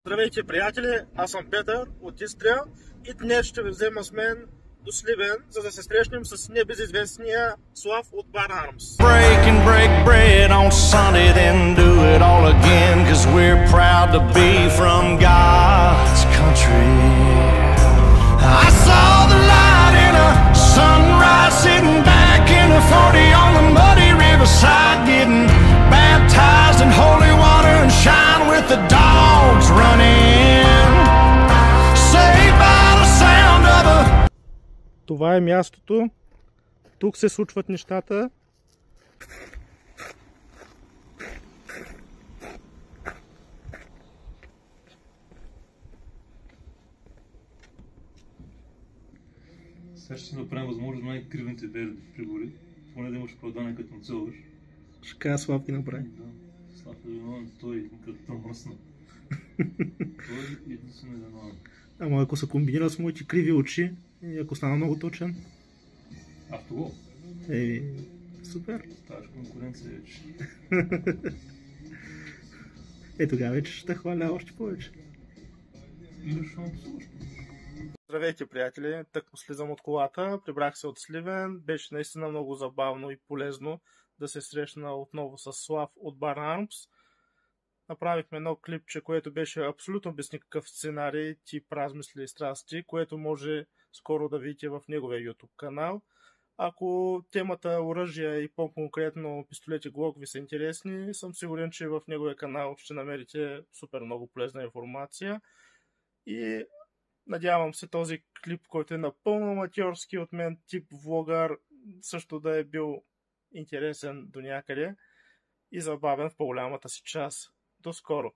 Здравейте, приятели! Аз съм Петър от Истрия и днес ще ви взема с мен до Сливен, за да се срещнем с небезизвестния Слав от Bar Arms. Break bread on Sunday, then do it all again, 'cause we're proud to be from God's country. I saw the light in a sunrise, sitting back in a 40 on the muddy riverside, getting baptized in holy water and shine with the dogs running, saved by the sound of a... Това е мястото. Тук се случват нещата. Сега ще си направим възможно най-кривните верди в прибори, поне да имаш оправдание като целваш. Ще кажа Слав ги направи. Да, Слав е виновен, той като мръсна. Той е единствено виновен. Ама ако се комбинира с моите криви очи и ако стана много точен. Автогол. Супер. Ставаш конкуренция вече. Тогава вече ще те хваля още повече. Или ще ме псуваш. Здравейте, приятели! Тъкмо слизам от колата, прибрах се от Сливен. Беше наистина много забавно и полезно да се срещна отново с Слав от Bar Arms. Направихме едно клипче, което беше абсолютно без никакъв сценарий, тип размисли и страсти, което може скоро да видите в неговия YouTube канал. Ако темата оръжия и по-конкретно пистолети Glock ви са интересни, съм сигурен, че в неговия канал ще намерите супер много полезна информация. И надявам се този клип, който е напълно аматьорски от мен, тип влогър, също да е бил интересен до някъде и забавен в по-голямата си част. До скоро!